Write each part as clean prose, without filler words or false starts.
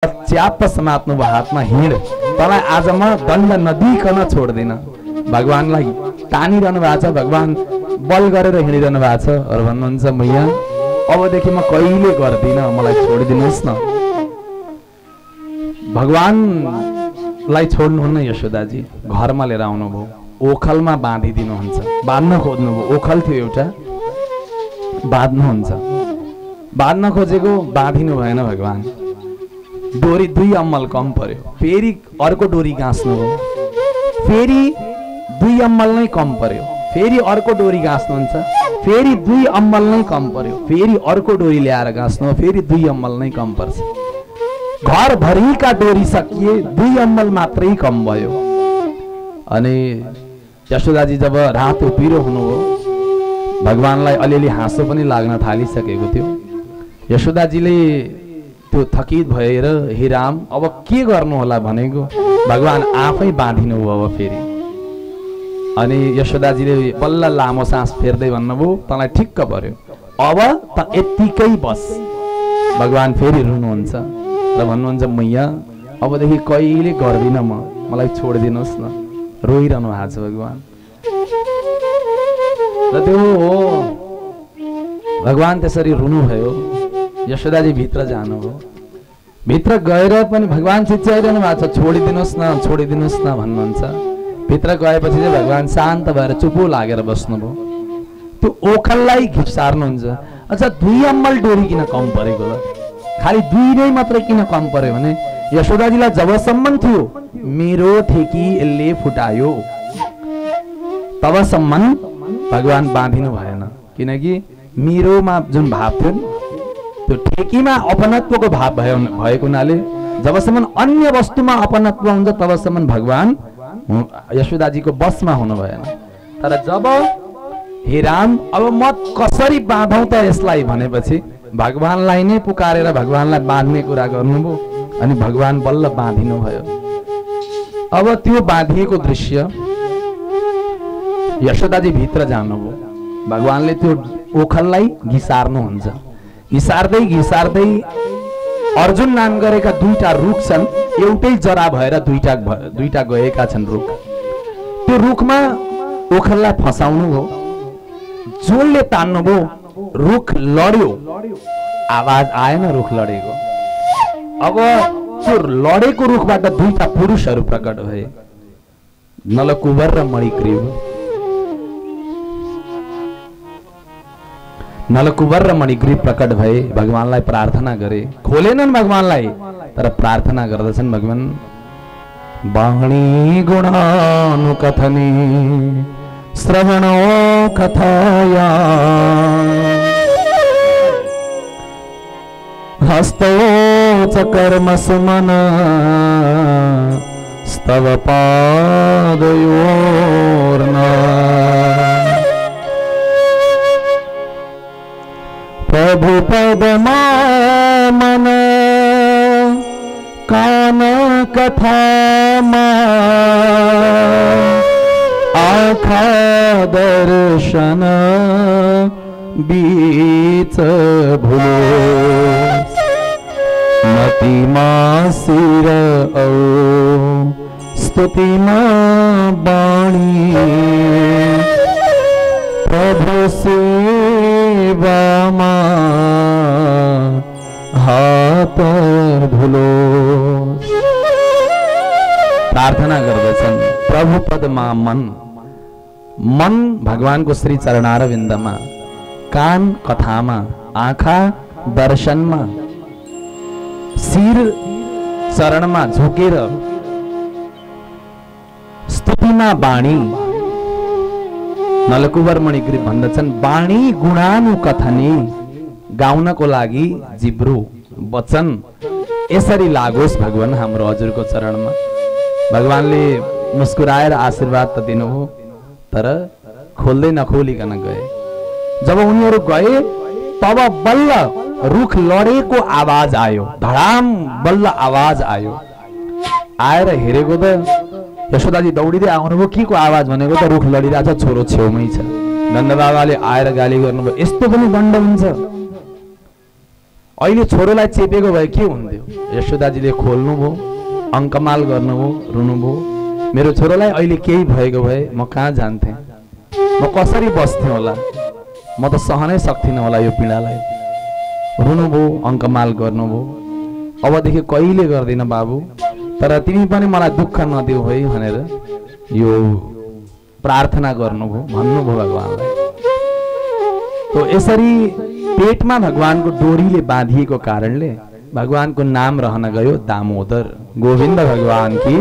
च्याप्प समात्नु भयो हातमा हिँड, तँलाई आज म दण्ड नदिकन छोड्दिन। भगवानलाई तानिरहनु भएको छ, भगवान बल गरेर हिँडिरहनु भएको छ। अरू भन्नुहुन्छ मैया अबदेखि म कहिले गर्दिन, मलाई छोडिदिनुहोस् न। भगवानलाई छोड्नुहुन्न यशोदाजी, घरमा लिएर आउनुभयो, ओखलमा बाँधिदिनुहुन्छ, बाँध्न खोज्नुभयो। ओखल थियो एउटा, बाँध्नुहुन्छ, बाँध्न खोजेको बाँधिनु भएन। भगवान डोरी 2 अम्मल कम पर्यो, फेरि अर्को डोरी गाँस्नु हो, फेरि 2 अम्मल नै कम पर्यो, फेरि अर्को डोरी गाँस्नुहुन्छ, फेरि 2 अम्मल नै कम पर्यो, फेरि अर्को डोरी ल्याएर गाँस्नु, फेरि 2 अम्मल नै कम पर्छ। घर भरिका डोरी सकिए, 2 अम्मल मात्रै कम भयो। अनि यशोदाजी जब रातो पिरो हुनुभयो, भगवानलाई अलिअलि हाँसो पनि लाग्न थालिसकेको थियो। यशोदाजीले त्यो थकित भएर हे राम अब के गर्नु होला भनेको भगवान आफै बाँधिनु भयो अब फेरि। अनि यशोदाजीले बल्ल लामो सास फेर्दै भन्नुभयो तँलाई ठिक्क पर्यो, अब त यत्तिकै बस। भगवान फेरि रुनुहुन्छ र भन्नुहुन्छ मैया अबदेखि कहिले गर्दिन म, मलाई छोडिदिनुहोस् न। रोइरहनु भएको छ भगवान। र त्यो हो भगवान त्यसरी रुनुभयो। यशोदाजी भित्र जानुभयो, भित्र गएर पनि भगवान चिच्याइरहनु भएको छ छोडिदिनुहोस् न, छोडिदिनुहोस् न भन्नुहुन्छ। भित्र गएपछि चाहिँ भगवान शान्त भएर चुपो लागेर बस्नुभयो। त्यो ओखललाई घिप्सार्नुहुन्छ। अच्छा 2 अम्मल डोरी किन कम परेको ल, खालि 2 नै मात्रै किन कम पर्यो भने यशोदाजीलाई जबसम्म थियो मेरो ठेकी यसले फुटायो तबसम्म भगवान बाँधिनु भएन। किनकि मेरोमा जुन भाव थियो नि त्यो ठेकीमा अपनत्वको भाव भएको हुनाले जबसम्म अन्य वस्तुमा अपनत्व हुन्छ तबसम्म भगवान यशोदाजीको बसमा हुनु भएन। तर जब हे राम अब म कसरी बाँधौँ त यसलाई भनेपछि भगवानलाई नै पुकारेर भगवानलाई बाँध्ने कुरा गर्नुभयो। अनि भगवान बल्ल बाँधिनु भयो। अब त्यो बाँधिएको दृश्य यशोदाजी भित्र जानुभयो। भगवानले त्यो ओखललाई घिसार्नुहुन्छ। घिसार्दै घिसार्दै अर्जुन नाम गरेका 2टा रुख छन्, एउटै जरा भएर दुईटा गएका छन् रुख। त्यो रुखमा ओखललाई फसाउनु हो, जोडले तान्नुभयो, रुख लड्यो, आवाज आएन रुख लडेको। अब त्यो लडेको रुखबाट 2टा पुरुषहरू प्रकट भए, नलकुबर र मणिग्रीव। नलकुबर र मणिग्रीव प्रकट भए, भगवानलाई प्रार्थना गरे। खोलेनन् भगवानलाई, तर प्रार्थना गर्दछन् भगवान बाणी गुणानुकथने श्रवणो कथाया हस्तो च कर्मसु मन स्तव पादयोर्न प्रभु पदमा मन कान कथामा आखा दर्शन बीच भूलो मतिमा सिर औ स्तुतिमा बाणी प्रभु सेवामा हात धुलो। प्रार्थना गर्दछन् प्रभु पदमा मन, मन भगवानको श्री चरणारविन्दमा, कान कथामा, आँखा दर्शनमा, शिर चरणमा झुकेर, स्तुतिमा बाणी। नलकुबर मणिग्रीव भन्दछन् बाणी गुणानुकथने, गाउनको लागि जिब्रो वचन यसरी लागोस् भगवान हाम्रो हजुरको चरणमा। भगवानले मुस्कुराएर आशीर्वाद त दिनुभयो, तर खोल्दै नखोलिकन गए। जब उनीहरू गए तब बल्ल रुख लडेको आवाज आयो, धडाम बल्ल आवाज आयो। आएर हेरेको त यशोदाजी दौडिँदै आउनुभयो, के को आवाज भनेको त रुख लडिरहेछ, छोरो छेउमै छ। नन्द बाबाले आएर गाली गर्नुभयो, यस्तो पनि दण्ड हुन्छ? अहिले छोरोलाई चेपेको भए के हुन्थ्यो? यशोदाजीले खोल्नुभयो, अङ्कमाल गर्नुभयो, रुनुभयो। मेरो छोरोलाई अहिले केही भएको भए म कहाँ जान्थेँ, म कसरी बस्थेँ होला, म त सहनै सक्थिनँ होला यो पीडालाई। रुनुभयो, अङ्कमाल गर्नुभयो। अबदेखि कहिले गर्दिन बाबु, तर तिमी पनि मलाई दुःख नदिऊ है भनेर यो प्रार्थना गर्नुभयो, भन्नुभयो भगवानलाई। तो यसरी पेटमा भगवानको डोरीले बाँधिएको कारणले भगवानको नाम रहन गयो दामोदर। गोविन्द भगवान की।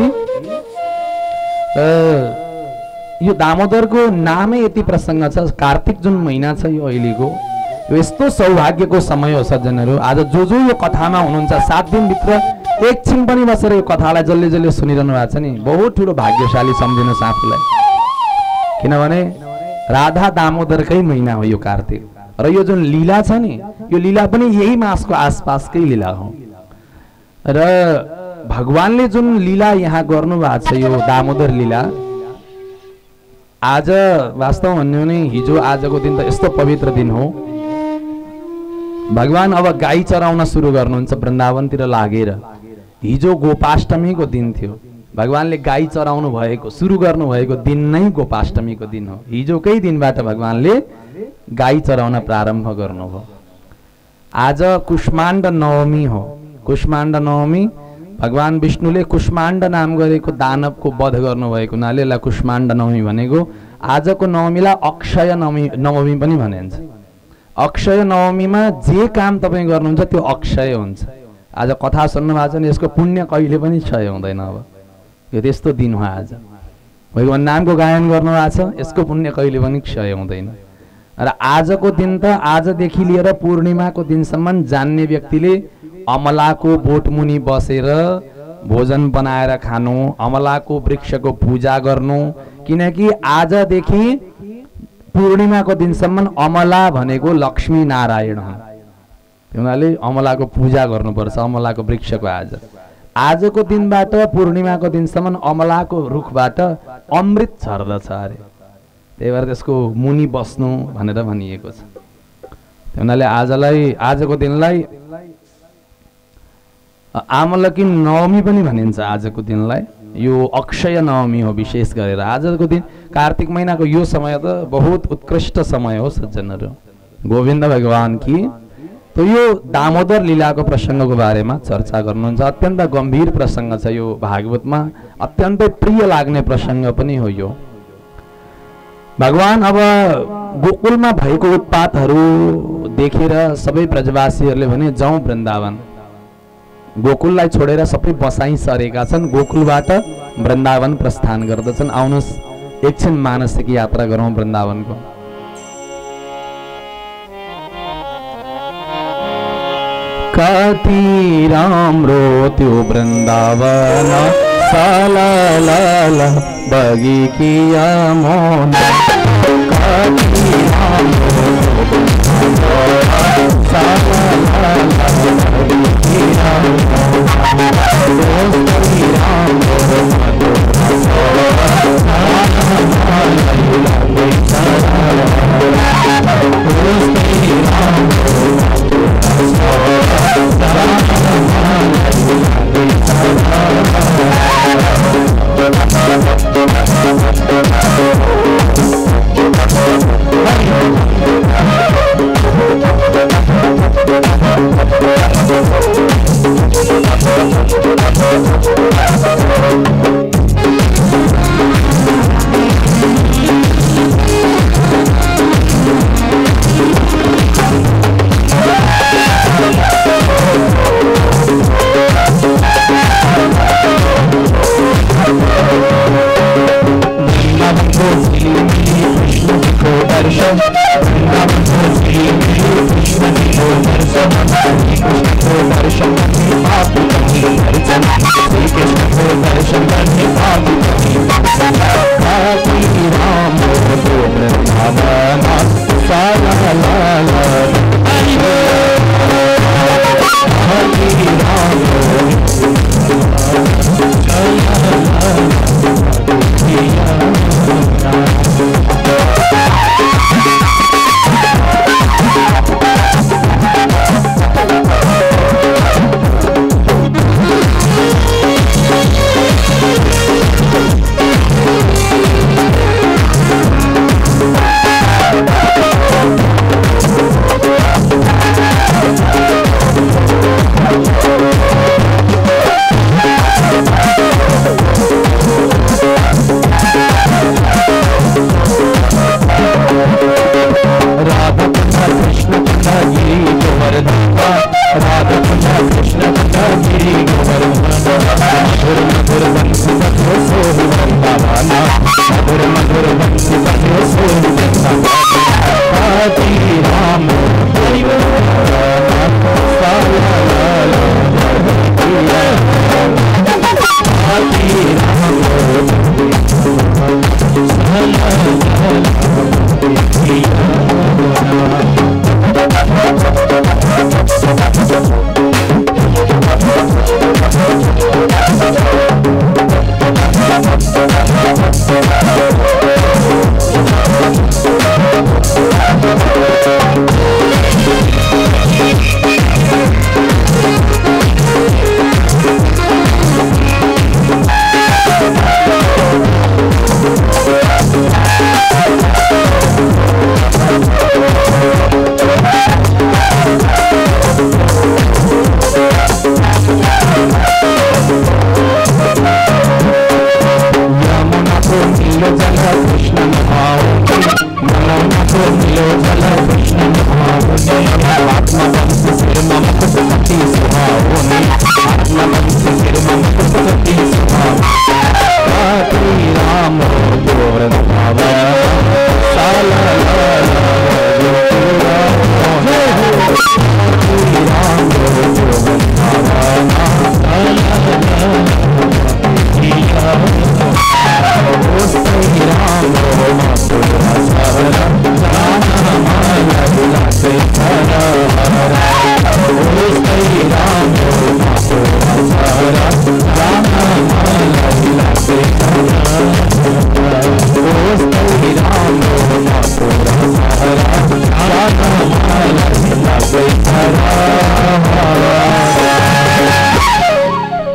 यो दामोदरको नामै यति प्रसङ्ग छ। कार्तिक जुन महिना छ यो अहिलेको, यो यस्तो सौभाग्यको समय हो सज्जनहरू। आज जो यो कथामा हुनुहुन्छ 7 दिनभित्र एकछिन पनि बसेर यो कथालाई जसले जसले सुनिरहनु भएको छ नि, बहुत ठुलो भाग्यशाली सम्झिनुहोस् आफूलाई। किनभने राधा दामोदरकै महिना हो यो कार्तिक। र यो जुन लीला छ नि, यो लीला पनि यही मासको आसपासकै लीला हो। र भगवानले जुन लीला यहाँ गर्नु भएको छ यो दामोदर लीला, आज वास्तव भन्ने हो भने हिजो आजको दिन त यस्तो पवित्र दिन हो। भगवान अब गाई चराउन सुरु गर्नुहुन्छ वृन्दावनतिर लागेर। हिजो गोपाष्टमीको दिन थियो। भगवानले गाई चराउनु भएको सुरु गर्नु भएको दिन नै गोपाष्टमीको दिन हो। हिजोकै दिनबाट भगवानले गाई चराउन प्रारम्भ गर्नुभयो। आज कुष्माण्ड नवमी हो। कुष्माण्ड नवमी भगवान विष्णुले कुष्माण्ड नाम गरेको दानवको वध गर्नुभएको हुनाले यसलाई कुष्माण्ड नवमी भनेको। आजको नवमीलाई अक्षय नवमी पनि भनिन्छ। अक्षय नवमीमा जे काम तपाईँ गर्नुहुन्छ त्यो अक्षय हुन्छ। आज कथा सुन्नु भएको छ नि, यसको पुण्य कहिले पनि क्षय हुँदैन। अब यो त्यस्तो दिन हो। आज भगवान नामको गायन गर्नु भएको छ, यसको पुण्य कहिले पनि क्षय हुँदैन। र आजको दिन त आजदेखि लिएर पूर्णिमाको दिनसम्म जान्ने व्यक्तिले अमलाको बोटमुनि बसेर भोजन बनाएर खानु, अमलाको वृक्षको पूजा गर्नु। किनकि आजदेखि पूर्णिमाको दिनसम्म अमला भनेको लक्ष्मी नारायण हुन्। उनीहरूले अमलाको पूजा गर्नुपर्छ, अमलाको वृक्षको। आजको दिनबाट पूर्णिमाको दिनसम्म अमलाको रुखबाट अमृत झर्दछ अरे। त्यही भएर त्यसको मुनि बस्नु भनेर भनिएको छ। उनीहरूले आजको दिनलाई आमलकी नवमी पनि भनिन्छ। आजको दिनलाई यो अक्षय नवमी हो। विशेष गरेर आजको दिन कार्तिक महिनाको यो समय त बहुत उत्कृष्ट समय हो सज्जनहरू। गोविन्द भगवान की। तो यो दामोदर लीलाको प्रसङ्गको बारेमा चर्चा गर्नुहुन्छ। अत्यन्त गम्भीर प्रसङ्ग छ यो भागवतमा, अत्यन्तै प्रिय लाग्ने प्रसङ्ग पनि हो यो। भगवान अब गोकुलमा भएको उत्पातहरू देखेर सबै ब्रजवासीहरूले भने जाउँ वृन्दावन। गोकुललाई छोडेर सबै बसाई सरेका छन्, गोकुलबाट वृन्दावन प्रस्थान गर्दछन्। आउनुहोस् एकछिन मानसिक यात्रा गरौँ वृन्दावनको। कति राम्रो त्यो वृन्दावन, साला बगी किया मोन। कति राम्रो साला बगी किया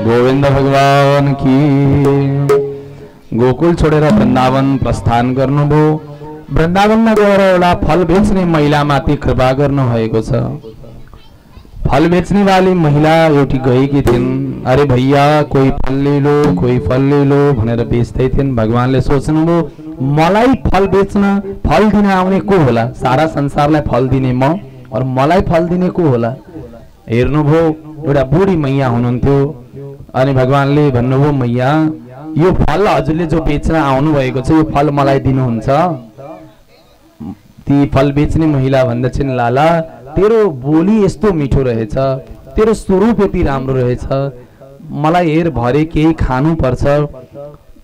गोविंद भगवान की। गोकुल छोडेर वृन्दावन प्रस्थान गर्नुभयो। वृन्दावनमा गएर एउटा फल बेच्ने महिलामाथि कृपा गर्नुभएको छ। फल बेच्ने वाली महिला एउटी गएकी थिइन्। अरे भैया कोही फल ले लो, कोही फल ले लो भनेर बेच्दै थिइन्। भगवानले सोच्नुभयो मलाई फल बेच्न फल दिन आउने को होला? सारा संसारलाई फल दिने म और मलाई फल दिने को होला? हेर्नुभयो एउटा बुढी मैया हुनुहुन्थ्यो। अनि भगवानले भन्नुभयो मैया यो फल हजुरले जो बेच्न आउनु भएको छ यो फल मलाई दिनुहुन्छ? ती फल बेच्ने महिला भन्दछिन् लाला तेरो बोली यस्तो मिठो रहेछ, तेरो स्वरूप यति राम्रो रहेछ, मलाई हेर भरे केही खानु पर्छ,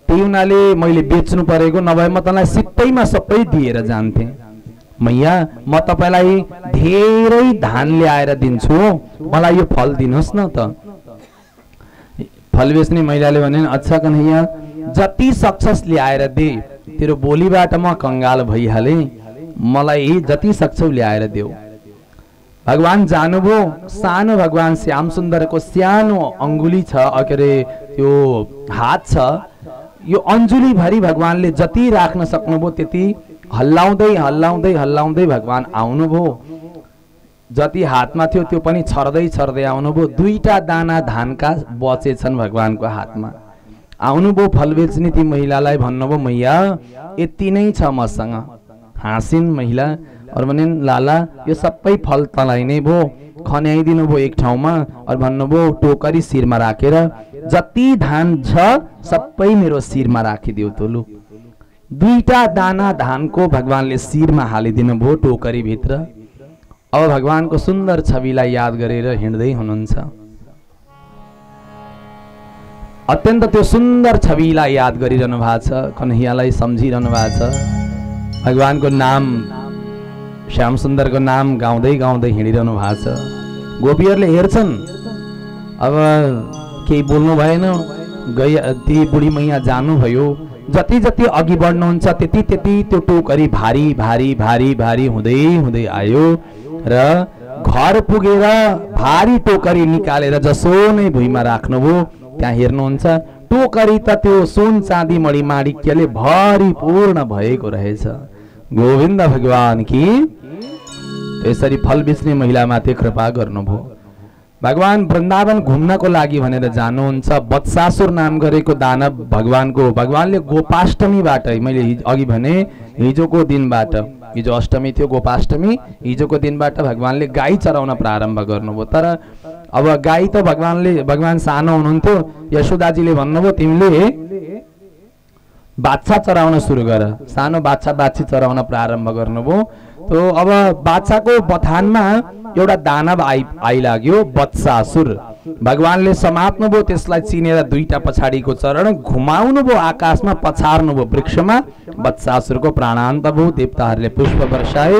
त्यही हुनाले मैले बेच्नु परेको, नभए म तँलाई सित्तैमा सबै दिएर जान्थे। मैया म तपाईलाई धेरै धान ल्याएर दिन्छु, मलाई यो फल दिनुहोस् न त। फल बेच्ने महिलाले भने अच्छा कन्हैया जति सक्छस् ल्याएर दे, तेरो बोलीबाट म कंगाल भइहाले, मलाई जति सक्छौ ल्याएर देऊ। भगवान जानुभयो। सानो भगवान श्याम सुन्दरको सानो अंगुली छ, के अरे त्यो हात छ, यो अंजुली भरि भगवानले जति राख्न सक्नुभयो त्यति हल्लाउँदै हल्लाउँदै हल्लाउँदै भगवान आउनुभयो। जति हातमा थियो त्यो पनि छर्दै छर्दै आउनुभयो। दुईटा दाना धानका बचेछन् भगवानको हातमा। आउनुभयो फल बेच्ने ती महिलालाई भन्नुभयो मैया यति नै छ मसँग। हाँसिन् महिला और भनिन् लाला यो सबै फल तँलाई नै भो, खन्याइदिनु भयो एक ठाउँमा और भन्नुभयो टोकरी शिरमा राखेर जति धान छ सबै मेरो शिरमा राखिदिऊ त लु। दुईटा दाना धानको भगवानले शिरमा हालिदिनु भयो टोकरी भित्र। अब भगवानको सुन्दर छविलाई याद गरेर हिँड्दै हुनुहुन्छ। अत्यन्त त्यो सुन्दर छविलाई याद गरिरहनु भएको छ, कन्हैयालाई सम्झिरहनु भएको छ। भगवानको नाम श्याम सुन्दरको नाम गाउँदै गाउँदै हिँडिरहनु भएको छ। गोपीहरूले हेर्छन्, अब केही बोल्नु भएन। ती बुढी मैया जानुभयो। जति जति अघि बढ्नुहुन्छ त्यति त्यति त्यो टोकरी भारी भारी भारी भारी हुँदै हुँदै आयो र घर पुगेर भारी टोकरी निकालेर जसो नै भुइँमा राख्नुभयो। त्यहाँ हेर्नुहुन्छ टोकरी त त्यो सुन चाँदी मणि माणिक्यले भरिपूर्ण भएको रहेछ। गोविन्द भगवान की। यसरी फल बेच्ने महिलामाथि कृपा गर्नुभयो। भगवान वृन्दावन घुम्नको लागि भनेर जानुहुन्छ। वत्सासुर नाम गरेको दानव भगवानले गोपाष्टमीबाट, मैले अघि भने हिजोको दिनबाट, हिजो अष्टमी थियो गोपाष्टमी, हिजोको दिनबाट भगवानले गाई चराउन प्रारम्भ गर्नुभयो। तर अब गाई त भगवान सानो हुनुहुन्थ्यो। यशोदाजीले भन्नुभयो तिमीले बाछा चराउन सुरु गर। सानो बाछा बाछी चराउन प्रारम्भ गर्नुभयो। तो अब बाछाको बथानमा एउटा दानव आइलाग्यो वत्सासुर। भगवानले समात्नुभयो त्यसलाई, चिनेर दुईटा पछाडिको चरण घुमाउनुभयो, आकाशमा पछार्नुभयो वृक्षमा। वत्सासुरको प्राणान्त भयो। देवताहरूले पुष्प वर्षाए,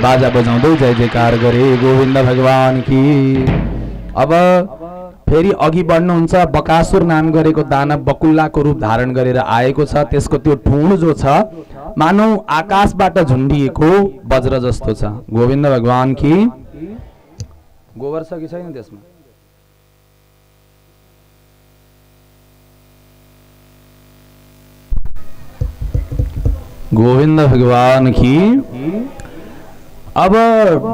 बाजा बजाउँदै जय जयकार गरे। गोविन्द भगवान की। अब फेरि अघि बढ्नुहुन्छ। बकासुर नाम गरेको दानव बकुल्लाको रूप धारण गरेर आएको छ। त्यसको त्यो ठुँड जो छ मानौ आकाशबाट झुन्डिएको वज्र जस्तो छ। गोविन्द भगवान की। गोबर छ कि छैन त्यसमा? गोविन्द भगवान की। अब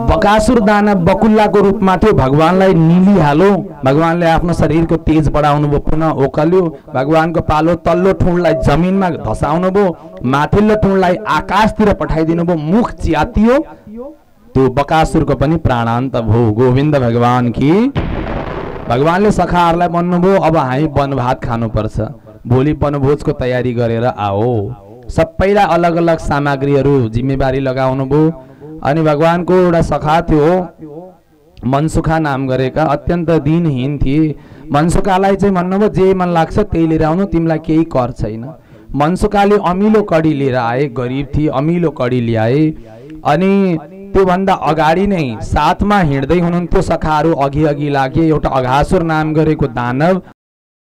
बकासुर दानव बकुल्लाको रूपमा थियो। भगवानलाई निलिहालो। भगवानले आफ्नो शरीरको तेज बढाउनु भयो, पुनः ओकल्यो। भगवानको पालो तल्लो ठुँडलाई जमिनमा धसाउनु भयो, माथिल्लो ठुँडलाई आकाशतिर पठाइदिनु भयो। मुख च्यातियो, त्यो बकासुरको पनि प्राणान्त भयो। गोविन्द भगवान की। भगवानले सखाहरूलाई भन्नुभयो अब हामी वनभात खानुपर्छ, भोलि वनभोजको तयारी गरेर आओ। सबैलाई अलग अलग सामग्रीहरू जिम्मेवारी लगाउनु भयो। अनि भगवानको एउटा सखा थियो मनसुखा नाम गरेका, अत्यन्त दिनहीन थिए। मनसुखालाई चाहिँ भन्नुभयो जे मन लाग्छ त्यही लिएर आउनु, तिमीलाई केही कर छैन। मनसुखाले अमिलो कडी लिएर आए, गरिब थिए, अमिलो कडी ल्याए। अनि त्योभन्दा अगाडि नै साथमा हिँड्दै हुनुहुन्थ्यो सखाहरू, अघि अघि लागे एउटा अघासुर नाम गरेको दानव